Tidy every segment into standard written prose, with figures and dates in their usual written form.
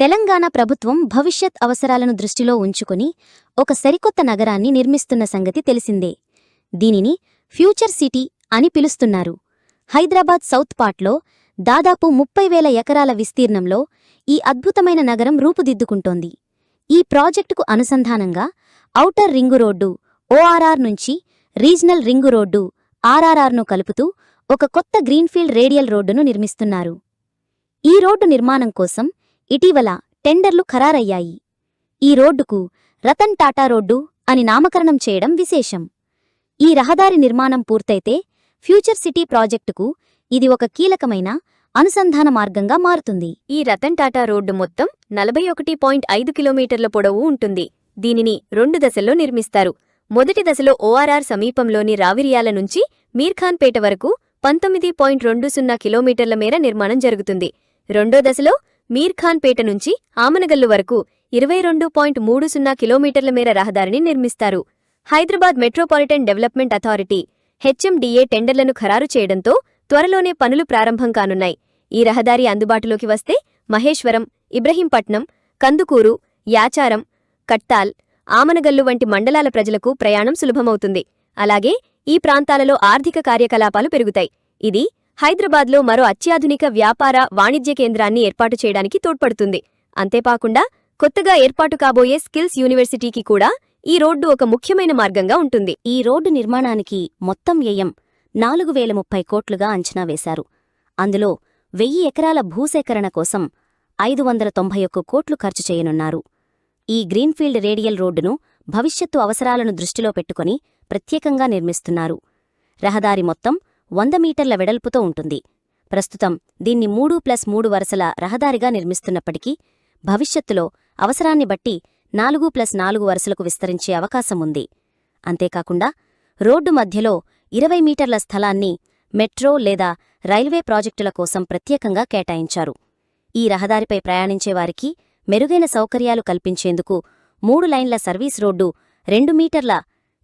తెలంగాణ ప్రభుత్వం భవిష్యత్ అవసరాలను దృష్టిలో ఉంచుకుని ఒక సరికొత్త నగరాన్ని నిర్మిస్తున్న సంగతి తెలిసిందే. దీనిని ఫ్యూచర్ సిటీ అని పిలుస్తున్నారు. హైదరాబాద్ సౌత్ పార్ట్లో దాదాపు 30,000 ఎకరాల విస్తీర్ణంలో ఈ అద్భుతమైన నగరం రూపుదిద్దుకుంటోంది. ఈ ప్రాజెక్టుకు అనుసంధానంగా ఔటర్ రింగు రోడ్డు ORR నుంచి రీజనల్ రింగు రోడ్డు RRRను కలుపుతూ ఒక కొత్త గ్రీన్ఫీల్డ్ రేడియల్ రోడ్డును నిర్మిస్తున్నారు. ఈ రోడ్డు నిర్మాణం కోసం ఇటీవల టెండర్లు ఖరారయ్యాయి. ఈ రోడ్డుకు రతన్ టాటా రోడ్డు అని నామకరణం చేయడం విశేషం. ఈ రహదారి నిర్మాణం పూర్తయితే ఫ్యూచర్ సిటీ ప్రాజెక్టుకు ఇది ఒక కీలకమైన అనుసంధాన మార్గంగా మారుతుంది. ఈ రతన్ టాటా రోడ్డు మొత్తం 41.5 కిలోమీటర్ల పొడవు ఉంటుంది. దీనిని 2 దశల్లో నిర్మిస్తారు. మొదటి దశలో ORR సమీపంలోని రావిరియాల నుంచి మీర్ఖాన్పేట వరకు 19.20 కిలోమీటర్ల మేర నిర్మాణం జరుగుతుంది. రెండో దశలో మీర్ఖాన్పేట నుంచి ఆమనగల్లు వరకు 22.30 కిలోమీటర్ల మేర రహదారిని నిర్మిస్తారు. Hyderabad metropolitan development authority HMDA టెండర్లను ఖరారు చేయడంతో త్వరలోనే పనులు ప్రారంభం కానున్నాయి. ఈ రహదారి అందుబాటులోకి వస్తే మహేశ్వరం, ఇబ్రహీంపట్నం, కందుకూరు, యాచారం, కట్టాల్, ఆమనగల్లు వంటి మండలాల ప్రజలకు ప్రయాణం సులభమవుతుంది. అలాగే ఈ ప్రాంతాలలో ఆర్థిక కార్యకలాపాలు పెరుగుతాయి. ఇది హైదరాబాద్లో మరో అత్యాధునిక వ్యాపార, వాణిజ్య కేంద్రాన్ని ఏర్పాటు చేయడానికి తోడ్పడుతుంది. అంతేకాకుండా కొత్తగా ఏర్పాటు కాబోయే స్కిల్స్ యూనివర్సిటీకి కూడా ఈ రోడ్డు ఒక ముఖ్యమైన మార్గంగా ఉంటుంది. ఈ రోడ్డు నిర్మాణానికి మొత్తం వ్యయం 4,030 కోట్లుగా అంచనా వేశారు. అందులో 1000 ఎకరాల భూసేకరణ కోసం 591 కోట్లు ఖర్చు చేయనున్నారు. ఈ గ్రీన్ఫీల్డ్ రేడియల్ రోడ్డును భవిష్యత్తు అవసరాలను దృష్టిలో పెట్టుకుని ప్రత్యేకంగా నిర్మిస్తున్నారు. రహదారి మొత్తం 100 మీటర్ల వెడల్పుతో ఉంటుంది. ప్రస్తుతం దీన్ని 3+3 వరుసల రహదారిగా నిర్మిస్తున్నప్పటికీ భవిష్యత్తులో అవసరాన్ని బట్టి 4+4 వరుసలకు విస్తరించే అవకాశం ఉంది. అంతేకాకుండా రోడ్డు మధ్యలో 20 మీటర్ల స్థలాన్ని మెట్రో లేదా రైల్వే ప్రాజెక్టుల కోసం ప్రత్యేకంగా కేటాయించారు. ఈ రహదారిపై ప్రయాణించేవారికి మెరుగైన సౌకర్యాలు కల్పించేందుకు 3 లైన్ల సర్వీస్ రోడ్డు, 2 మీటర్ల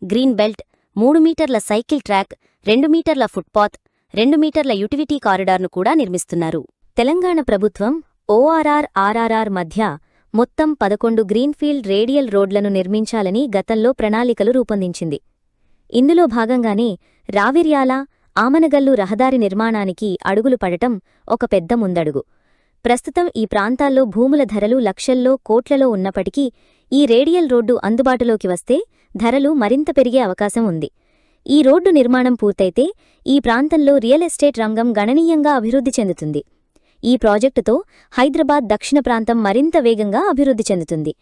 గ్రీన్ బెల్ట్, 3 మీటర్ల సైకిల్ ట్రాక్, 2 మీటర్ల ఫుట్పాత్, 2 మీటర్ల యుటిలిటీ కారిడార్ను కూడా నిర్మిస్తున్నారు. తెలంగాణ ప్రభుత్వం ORR, RRR మధ్య మొత్తం 11 గ్రీన్ఫీల్డ్ రేడియల్ రోడ్లను నిర్మించాలని గతంలో ప్రణాళికలు రూపొందించింది. ఇందులో భాగంగానే రావిర్యాల, ఆమనగల్లు రహదారి నిర్మాణానికి అడుగులు పడటం ఒక పెద్ద ముందడుగు. ప్రస్తుతం ఈ ప్రాంతాల్లో భూముల ధరలు లక్షల్లో, కోట్లలో ఉన్నప్పటికీ ఈ రేడియల్ రోడ్డు అందుబాటులోకి వస్తే ధరలు మరింత పెరిగే అవకాశం ఉంది. ఈ రోడ్డు నిర్మాణం పూర్తయితే ఈ ప్రాంతంలో రియల్ ఎస్టేట్ రంగం గణనీయంగా అభివృద్ధి చెందుతుంది. ఈ ప్రాజెక్టుతో హైదరాబాద్ దక్షిణ ప్రాంతం మరింత వేగంగా అభివృద్ధి చెందుతుంది.